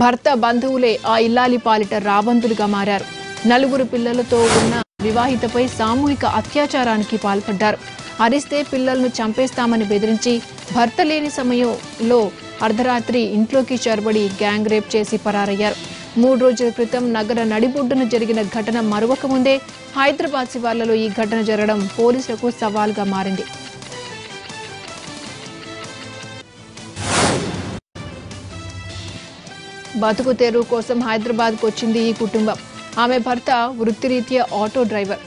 భర్త బంధువులే ఆ ఇల్లాలి పాలిట రాబందులుగా మారారు. నలుగురు పిల్లలతో ఉన్న వివాహితపై సామూహిక అత్యాచారానికి పాల్పడ్డారు. అరిస్తే పిల్లలను చంపేస్తామని బెదిరించి భర్త లేని సమయంలో అర్ధరాత్రి ఇంట్లోకి చొరబడి గ్యాంగ్ రేప్ చేసి పరారయ్యారు. 3 రోజుల క్రితం నగర నడిబొడ్డున జరిగిన ఘటన మరొక ముందే హైదరాబాద్ శివార్లలో ఈ ఘటన జరగడం పోలీసులకు సవాల్గా మారింది. బతుకు తెరువు కోసం హైదరాబాద్కు వచ్చింది ఈ కుటుంబం. ఆమె భర్త వృత్తిరీత్యా ఆటో డ్రైవర్.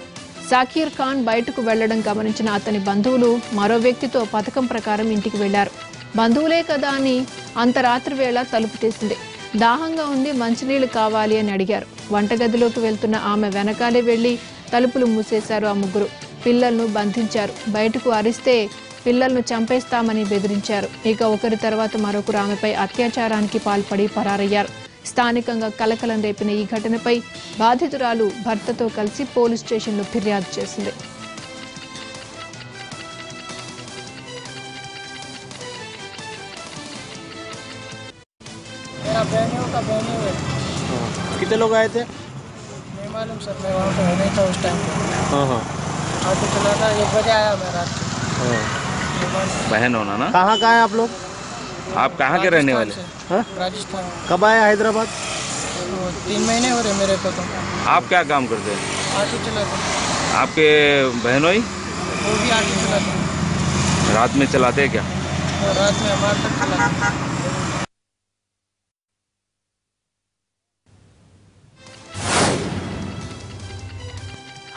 సాకీర్ ఖాన్ బయటకు వెళ్లడం గమనించిన అతని బంధువులు మరో వ్యక్తితో పథకం ప్రకారం ఇంటికి వెళ్లారు. బంధువులే కదా అని అంత రాత్రి వేళ తలుపు తీసింది. దాహంగా ఉంది, మంచినీళ్లు కావాలి అని అడిగారు. వంటగదిలోకి వెళ్తున్న ఆమె వెనకాలే వెళ్లి తలుపులు మూసేశారు ఆ ముగ్గురు. పిల్లలను బంధించారు. బయటకు అరిస్తే పిల్లలను చంపేస్తామని బెదిరించారు. ఇక ఒకరి తర్వాత మరొకరు ఆమెపై అత్యాచారానికి పాల్పడి పరారయ్యారు. స్థానికంగా కలకలం రేపిన ఈ ఘటనపై బాధితురాలు భర్తతో కలిసి పోలీస్ స్టేషన్లో ఫిర్యాదు చేసింది. कितने लोग आए थे? नहीं मालूम सर, मैं वहाँ पे नहीं था उस टाइम पे। ऑटो चला था, 1 बजे आया मैं रात को। बहन होना ना? कहाँ है आप लोग? आप कहाँ के रहने वाले? राजस्थान। कब आए हैदराबाद? 3 महीने हो रहे मेरे को तो। आप क्या काम करते हैं? ऑटो चलाते। आपके बहनोई वो भी ऑटो चलाते। रात में चलाते हैं क्या? रात में हमारे तक चलाते।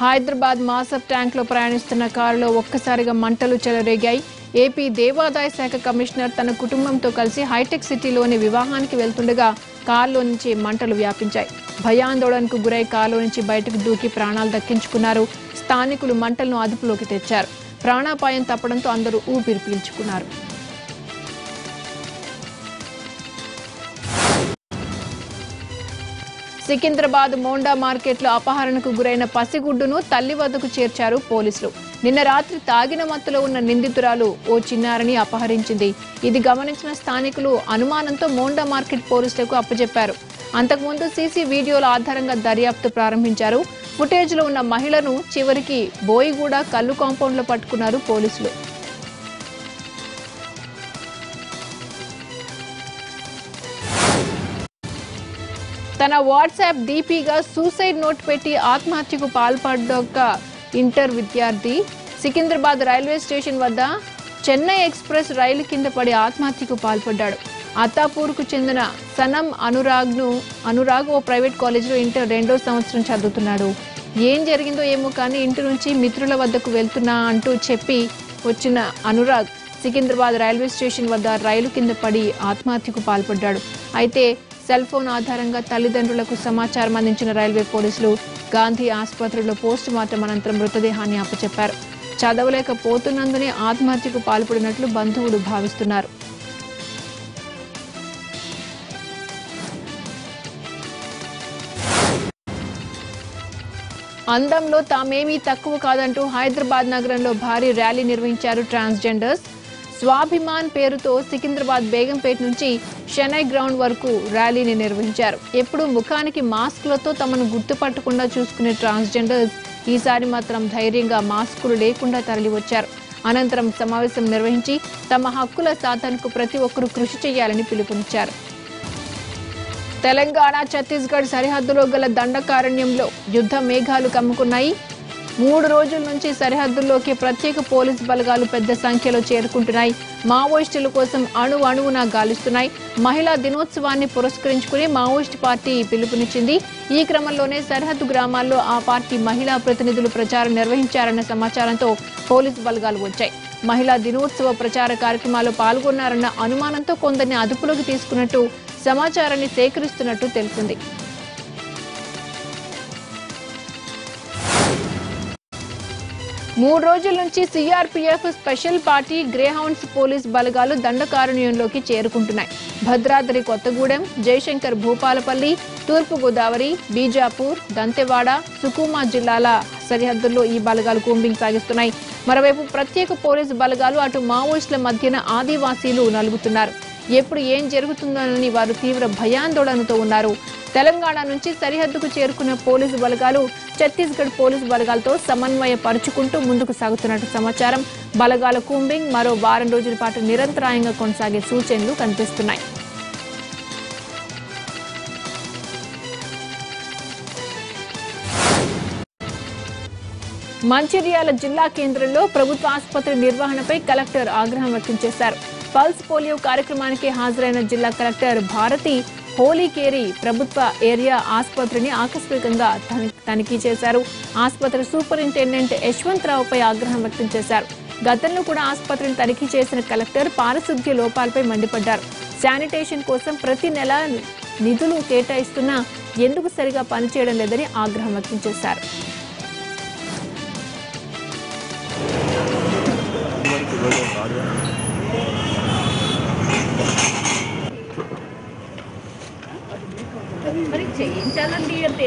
హైదరాబాద్ మాసఫ్ ట్యాంక్లో ప్రయాణిస్తున్న కారులో ఒక్కసారిగా మంటలు చెలరేగాయి. ఏపీ దేవాదాయ శాఖ కమిషనర్ తన కుటుంబంతో కలిసి హైటెక్ సిటీలోని వివాహానికి వెళ్తుండగా కారులో నుంచి మంటలు వ్యాపించాయి. భయాందోళనకు గురై కారులో నుంచి బయటకు దూకి ప్రాణాలు దక్కించుకున్నారు. స్థానికులు మంటలను అదుపులోకి తెచ్చారు. ప్రాణాపాయం తప్పడంతో అందరూ ఊపిరి పీల్చుకున్నారు. సికింద్రాబాద్ మోండా మార్కెట్లో అపహరణకు గురైన పసిగుడ్డును తల్లి వద్దకు చేర్చారు పోలీసులు. నిన్న రాత్రి తాగిన మత్తులో ఉన్న నిందితురాలు ఓ చిన్నారిని అపహరించింది. ఇది గమనించిన స్థానికులు అనుమానంతో మోండా మార్కెట్ పోలీసులకు అప్పచెప్పారు. అంతకుముందు సీసీ వీడియోల ఆధారంగా దర్యాప్తు ప్రారంభించారు. ఫుటేజ్లో ఉన్న మహిళను చివరికి బోయిగూడ కల్లు కాంపౌండ్లో పట్టుకున్నారు పోలీసులు. తన వాట్సాప్ డీపీగా సూసైడ్ నోట్ పెట్టి ఆత్మహత్యకు పాల్పడ్డాక ఇంటర్ విద్యార్థి సికింద్రాబాద్ రైల్వే స్టేషన్ వద్ద చెన్నై ఎక్స్ప్రెస్ రైలు కింద పడి ఆత్మహత్యకు పాల్పడ్డాడు. అత్తాపూర్కు చెందిన సనం అనురాగ్ ఓ ప్రైవేట్ కాలేజీలో ఇంటర్ 2వ సంవత్సరం చదువుతున్నాడు. ఏం జరిగిందో ఏమో కానీ ఇంటి నుంచి మిత్రుల వద్దకు వెళ్తున్నా అంటూ చెప్పి వచ్చిన అనురాగ్ సికింద్రాబాద్ రైల్వే స్టేషన్ వద్ద రైలు కింద పడి ఆత్మహత్యకు పాల్పడ్డాడు. అయితే సెల్ ఫోన్ ఆధారంగా తల్లిదండ్రులకు సమాచారం అందించిన రైల్వే పోలీసులు గాంధీ ఆసుపత్రిలో పోస్ట్ మార్టం అనంతరం మృతదేహాన్ని అప్పచెప్పారు. చదవలేకపోతున్నందునే ఆత్మహత్యకు పాల్పడినట్లు బంధువులు భావిస్తున్నారు. అందంలో తామేమీ తక్కువ కాదంటూ హైదరాబాద్ నగరంలో భారీ ర్యాలీ నిర్వహించారు ట్రాన్స్జెండర్స్. స్వాభిమాన్ పేరుతో సికింద్రాబాద్ బేగంపేట నుంచి షెనై గ్రౌండ్ వరకు ర్యాలీని నిర్వహించారు. ఎప్పుడు ముఖానికి మాస్కులతో తమను గుర్తుపట్టకుండా చూసుకునే ట్రాన్స్జెండర్స్ ఈసారి మాత్రం ధైర్యంగా మాస్కులు లేకుండా తరలివచ్చారు. అనంతరం సమావేశం నిర్వహించి తమ హక్కుల సాధనకు ప్రతి ఒక్కరూ కృషి చేయాలని పిలుపునిచ్చారు. తెలంగాణ ఛత్తీస్గఢ్ సరిహద్దులో గల దండకారణ్యంలో యుద్ధ మేఘాలు కమ్ముకున్నాయి. 3 రోజుల నుంచి సరిహద్దుల్లోకి ప్రత్యేక పోలీస్ బలగాలు పెద్ద సంఖ్యలో చేరుకుంటున్నాయి. మావోయిస్టుల కోసం అణువునా గాలిస్తున్నాయి. మహిళా దినోత్సవాన్ని పురస్కరించుకుని మావోయిస్ట్ పార్టీ పిలుపునిచ్చింది. ఈ క్రమంలోనే సరిహద్దు గ్రామాల్లో ఆ పార్టీ మహిళా ప్రతినిధులు ప్రచారం నిర్వహించారన్న సమాచారంతో పోలీస్ బలగాలు వచ్చాయి. మహిళా దినోత్సవ ప్రచార కార్యక్రమాల్లో పాల్గొన్నారన్న అనుమానంతో కొందరిని అదుపులోకి తీసుకున్నట్టు సమాచారాన్ని సేకరిస్తున్నట్టు తెలిసింది. మూడు రోజుల నుంచి CRPF special party Greyhounds police బలగాలు దండకారణ్యంలోకి చేరుకుంటున్నాయి. భద్రాద్రి కొత్తగూడెం, జయశంకర్ భూపాలపల్లి, తూర్పు గోదావరి, బీజాపూర్, దంతెవాడ, సుకుమా జిల్లాల సరిహద్దుల్లో ఈ బలగాలు కూంబింగ్ సాగిస్తున్నాయి. మరోవైపు ప్రత్యేక పోలీసు బలగాలు అటు మావోయిస్టుల మధ్యన ఆదివాసీలు నలుగుతున్నారు. ఎప్పుడు ఏం జరుగుతుందోనని వారు తీవ్ర భయాందోళనతో ఉన్నారు. తెలంగాణ నుంచి సరిహద్దుకు చేరుకున్న పోలీసు బలగాలు ఛత్తీస్గఢ్ పోలీసు బలగాలతో సమన్వయపరుచుకుంటూ ముందుకు సాగుతున్నట్టు సమాచారం. బలగాల కూంబింగ్ మరో వారం రోజుల పాటు నిరంతరాయంగా కొనసాగే సూచనలు కనిపిస్తున్నాయి. మంచిర్యాల జిల్లా కేంద్రంలో ప్రభుత్వ ఆసుపత్రి నిర్వహణపై కలెక్టర్ ఆగ్రహం వ్యక్తం చేశారు. పల్స్ పోలియో కార్యక్రమానికి హాజరైన జిల్లా కలెక్టర్ భారతి హోలీకేరి ప్రభుత్వ ఏరియా ఆసుపత్రిని ఆకస్మికంగా తనిఖీ చేశారు. ఆసుపత్రి సూపరింటెండెంట్ యశ్వంతరావుపై ఆగ్రహం వ్యక్తం చేశారు. గతంలో కూడా ఆసుపత్రిని తనిఖీ చేసిన కలెక్టర్ పారిశుద్ధ్య లోపాలపై మండిపడ్డారు. శానిటేషన్ కోసం ప్రతి నెల నిధులు కేటాయిస్తున్నా ఎందుకు సరిగా పనిచేయడం లేదని ఆగ్రహం వ్యక్తం చేశారు. మరి చేయించాలండి అంటే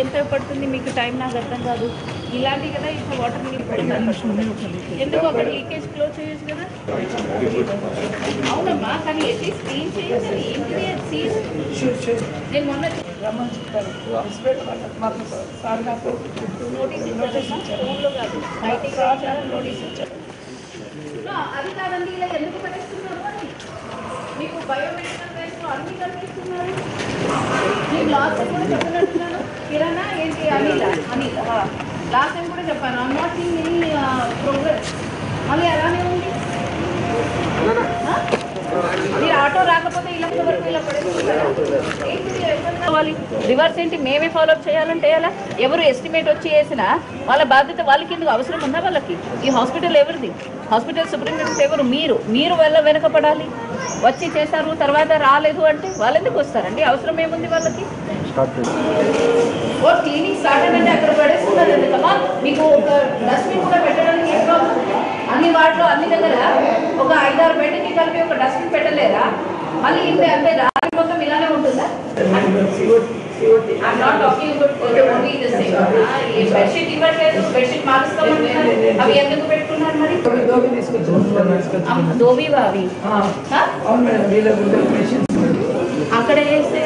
ఎంత పడుతుంది మీకు టైం నాకు అర్థం కాదు. ఇలాంటి కదా ఇట్లా వాటర్ నీళ్ళు పెడతారు. ఎందుకు అక్కడ లీకేజ్ క్లోజ్ చేయొచ్చు కదా. అవునమ్మా, కానీ అట్లీస్ట్ క్లీన్ చేయాలి. ఏంటిది సీజ్ నేను మొన్న నోటీస్ ఇచ్చాను. ఫోన్లో కాదు బయటికి నోటీస్ ఇచ్చాను. అది కాదండి, ఇలా ఎందుకు పడేస్తున్నారు అని మీకు బయోమెడికల్ వేస్ట్ అన్ని కనిపిస్తున్నారు. మీకు లాస్ట్ టైం కూడా చెప్పినట్టున్నాను. కిరాణా ఏంటి అనిల్ లాస్ట్ టైం కూడా చెప్పాను. I'm not seeing any progress. మళ్ళీ అలానే ఉంది. మీరు ఆటో రాకపోతే ఇలా వరకు ఇలా పడేసుకోవాలి. రివర్స్ ఏంటి మేమే ఫాలోఅప్ చేయాలంటే ఎలా? ఎవరు ఎస్టిమేట్ వచ్చి వేసినా వాళ్ళ బాధ్యత వాళ్ళకి ఎందుకు అవసరం ఉందా? వాళ్ళకి ఈ హాస్పిటల్ ఎవరిది? హాస్పిటల్ సూపరింటెండెంట్ ఎవరు? మీరు వెనకపడాలి. వచ్చి చేశారు తర్వాత రాలేదు అంటే వాళ్ళు ఎందుకు వస్తారండి? అవసరం ఏముంది వాళ్ళకి? క్లినిక్ స్టార్ట్ అంటే అక్కడ పడేస్తున్నారు ఎందుకమ్మా? మీకు ఒక డస్ట్బిన్ కూడా పెట్టడానికి ఏం ప్రాబ్లం? అన్ని వాటిలో అన్ని దగ్గర ఒక 5-6 బెడ్కి కలిపి ఒక డస్ట్బిన్ పెట్టలేరా? మళ్ళీ ఇంటే అంతే రాత్రి మొత్తం ఇలానే ఉంటుందా? I'm not talking about only the same. Bedsheet ఇవ్వట్లేదు, బెడ్షీట్ మారుస్తామంటున్నారు. అవి ఎందుకు పెట్టుకున్నారు మరి? దోబీవా అవి అక్కడ వేస్తే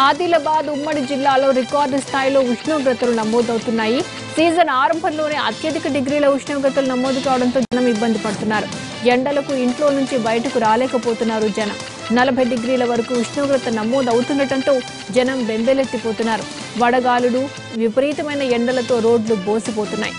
ఆదిలాబాద్ ఉమ్మడి జిల్లాలో రికార్డు స్థాయిలో ఉష్ణోగ్రతలు నమోదవుతున్నాయి. సీజన్ ఆరంభంలోనే అత్యధిక డిగ్రీల ఉష్ణోగ్రతలు నమోదు కావడంతో జనం ఇబ్బంది పడుతున్నారు. ఎండలకు ఇంట్లో నుంచి బయటకు రాలేకపోతున్నారు జనం. 40 డిగ్రీల వరకు ఉష్ణోగ్రత నమోదు అవుతుండటంతో జనం బెంబేలెత్తిపోతున్నారు. వడగాలులు, విపరీతమైన ఎండలతో రోడ్లు బోసిపోతున్నాయి.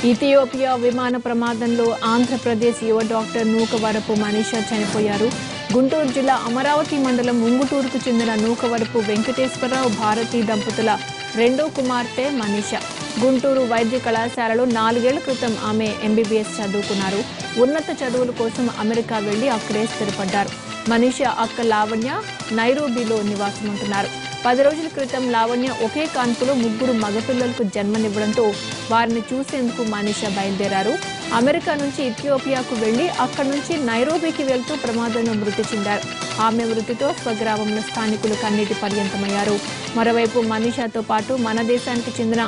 ఇథియోపియా విమాన ప్రమాదంలో ఆంధ్రప్రదేశ్ యువ డాక్టర్ నూకవరపు మనీషా చనిపోయారు. గుంటూరు జిల్లా అమరావతి మండలం ఉంగుటూరుకు చెందిన నూకవరపు వెంకటేశ్వరరావు భారతీ దంపతుల రెండో కుమార్తె మనీషా. గుంటూరు వైద్య కళాశాలలో 4 ఏళ్ల క్రితం ఆమె MBBS చదువుకున్నారు. ఉన్నత చదువుల కోసం అమెరికా వెళ్లి అక్కడే స్థిరపడ్డారు. మనీషా అక్క లావణ్య నైరోబీలో నివాసముంటున్నారు. 10 రోజుల క్రితం లావణ్య ఒకే కాన్పులో 3 మగపిల్లలకు జన్మనివ్వడంతో వారిని చూసేందుకు మనీషా బయలుదేరారు. అమెరికా నుంచి ఇథియోపియాకు వెళ్లి అక్కడి నుంచి నైరోబీకి వెళ్తూ ప్రమాదంలో మృతి చెందారు. ఆమె మృతితో స్వగ్రామంలో స్థానికులు కన్నీటి పర్యంతమయ్యారు. మరోవైపు మనీషాతో పాటు మన దేశానికి చెందిన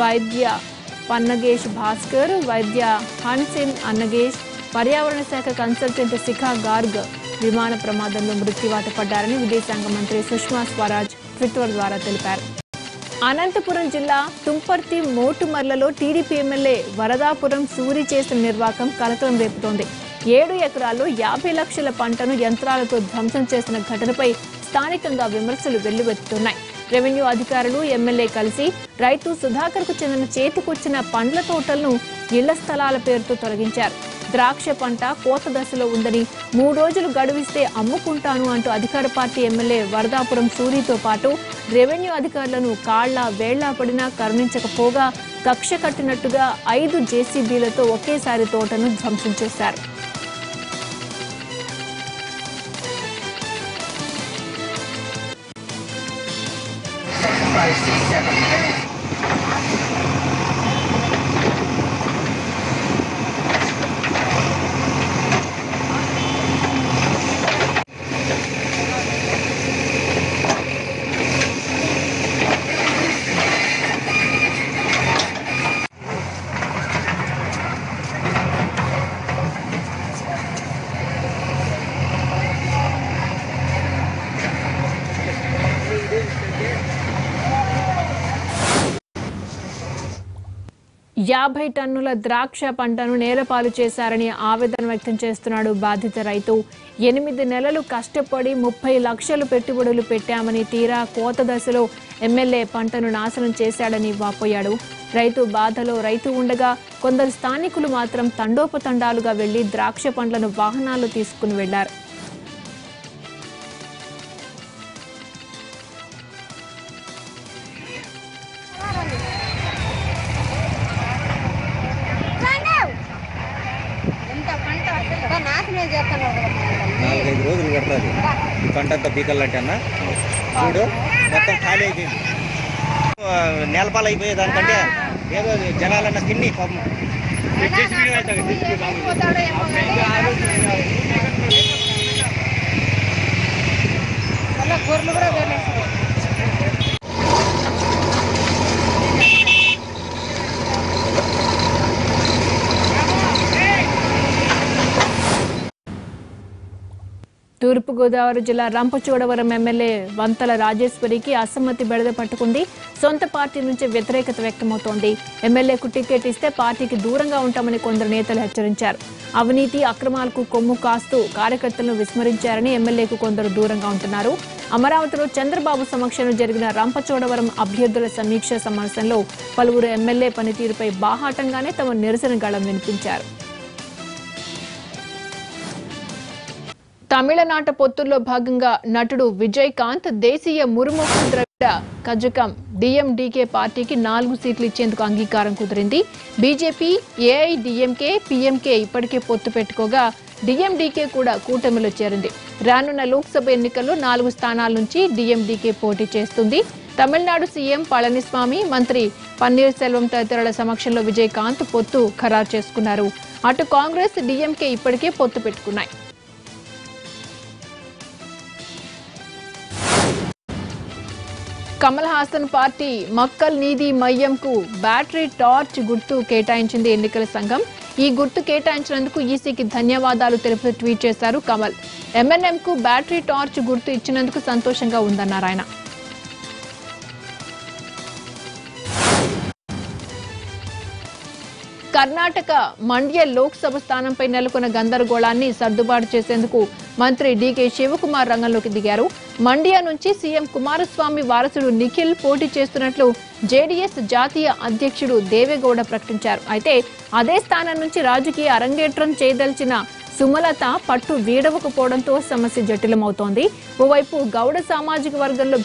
వైద్య పన్నగేష్ భాస్కర్, వైద్య హన్సిన్ అన్నగేష్, పర్యావరణ శాఖ కన్సల్టెంట్ శిఖా గార్గ్ విమాన ప్రమాదంలో మృత్యువాత పడ్డారని విదేశాంగ మంత్రి సుష్మా స్వరాజ్ ట్విట్టర్ ద్వారా తెలిపారు. అనంతపురం జిల్లా తుంపర్తి మోటుమర్లలో టీడీపీ ఎమ్మెల్యే వరదాపురం సూరి చేసిన నిర్వాకం కలకలం రేపుతోంది. 7 ఎకరాల్లో 50 లక్షల పంటను యంత్రాలతో ధ్వంసం చేసిన ఘటనపై స్థానికంగా విమర్శలు వెల్లువెత్తుతున్నాయి. రెవెన్యూ అధికారులు ఎమ్మెల్యే కలిసి రైతు సుధాకర్కు చెందిన చేతికొచ్చిన పండ్ల తోటలను ఇళ్ల స్థలాల పేరుతో తొలగించారు. ద్రాక్ష పంట కోత దశలో ఉందని 3 రోజులు గడువిస్తే అమ్ముకుంటాను అంటూ అధికార పార్టీ ఎమ్మెల్యే వరదాపురం సూరితో పాటు రెవెన్యూ అధికారులను కాళ్ల వేళ్లా పడినా కరుణించకపోగా కక్ష కట్టినట్టుగా 5 JCBలతో ఒకేసారి తోటను ధ్వంసం చేశారు. 50 టన్నుల ద్రాక్ష పంటను నేలపాలు చేశారని ఆవేదన వ్యక్తం చేస్తున్నాడు బాధిత రైతు. 8 నెలలు కష్టపడి 30 లక్షలు పెట్టుబడులు పెట్టామని తీరా కోత దశలో ఎమ్మెల్యే పంటను నాశనం చేశాడని వాపోయాడు. రైతు బాధలో రైతు ఉండగా కొందరు స్థానికులు మాత్రం తండోపతండాలుగా వెళ్లి ద్రాక్ష పండ్లను వాహనాల్లో తీసుకుని వెళ్లారు. నాలుగైదు రోజులు పడుతుంది ఈ పంట అంతా పీకల్లంటే అన్న చూడు మొత్తం ఖాళీ అయిపోయింది. నేలపాలు అయిపోయే దానికంటే ఏదో జనాలన్న తిన్ని గొర్రెలు కూడా తూర్పుగోదావరి జిల్లా రంపచోడవరం ఎమ్మెల్యే వంతల రాజేశ్వరికి అసమ్మతి బెడద పట్టుకుంది. సొంత పార్టీ నుంచి వ్యతిరేకత వ్యక్తమవుతోంది. ఎమ్మెల్యేకు టికెట్ ఇస్తే పార్టీకి దూరంగా ఉంటామని కొందరు నేతలు హెచ్చరించారు. అవినీతి అక్రమాలకు కొమ్ము కాస్తూ కార్యకర్తలను విస్మరించారని ఎమ్మెల్యేకు కొందరు దూరంగా ఉంటున్నారు. అమరావతిలో చంద్రబాబు సమక్షంలో జరిగిన రంపచోడవరం అభ్యర్థుల సమీక్ష సమావేశంలో పలువురు ఎమ్మెల్యే పనితీరుపై బాహాటంగానే తమ నిరసన గళం వినిపించారు. తమిళనాట పొత్తుల్లో భాగంగా నటుడు విజయకాంత్ దేశీయ మురుముఖ ద్రవిడ కజకం డిఎండికే పార్టీకి 4 సీట్లు ఇచ్చేందుకు అంగీకారం కుదిరింది. బీజేపీ, ఏఐడిఎంకే, పీఎంకే ఇప్పటికే పొత్తు పెట్టుకోగా డిఎండికే కూడా కూటమిలో చేరింది. రానున్న లోక్సభ ఎన్నికల్లో 4 స్థానాల నుంచి డిఎండికే పోటీ చేస్తుంది. తమిళనాడు సీఎం పళనిస్వామి, మంత్రి పన్నీర్ సెల్వం తదితరుల సమక్షంలో విజయకాంత్ పొత్తు ఖరారు చేసుకున్నారు. అటు కాంగ్రెస్, డిఎంకే ఇప్పటికే పొత్తు పెట్టుకున్నాయి. కమల్ హాసన్ పార్టీ మక్కల్ నీది మయ్యంకు బ్యాటరీ టార్చ్ గుర్తు కేటాయించింది ఎన్నికల సంఘం. ఈ గుర్తు కేటాయించినందుకు ఈసీకి ధన్యవాదాలు తెలుపుతూ ట్వీట్ చేశారు కమల్. ఎంఎన్ఎంకు బ్యాటరీ టార్చ్ గుర్తు ఇచ్చినందుకు సంతోషంగా ఉందన్నారు ఆయన. కర్ణాటక మండ్య లోక్సభ స్థానంపై నెలకొన్న గందరగోళాన్ని సర్దుబాటు చేసేందుకు మంత్రి డీకే శివకుమార్ రంగంలోకి దిగారు. మండ్య నుంచి సీఎం కుమారస్వామి వారసుడు నిఖిల్ పోటీ చేస్తున్నట్లు జేడీఎస్ జాతీయ అధ్యక్షుడు దేవేగౌడ ప్రకటించారు. అయితే అదే స్థానం నుంచి రాజకీయ అరంగేట్రం చేయదలిచిన సుమలత పట్టు వీడవకపోవడంతో సమస్య జటిలమవుతోంది. ఓవైపు గౌడ సామాజిక వర్గంలో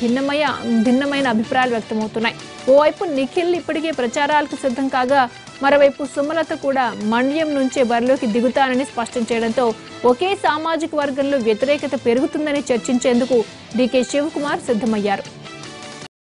భిన్నమైన అభిప్రాయాలు వ్యక్తమవుతున్నాయి. ఓవైపు నిఖిల్ ఇప్పటికే ప్రచారాలకు సిద్ధం కాగా మరోవైపు సుమలత కూడా మండ్యం నుంచే బరిలోకి దిగుతానని స్పష్టం చేయడంతో ఒకే సామాజిక వర్గంలో వ్యతిరేకత పెరుగుతుందని చర్చించేందుకు డీకే శివకుమార్ సిద్ధమయ్యారు.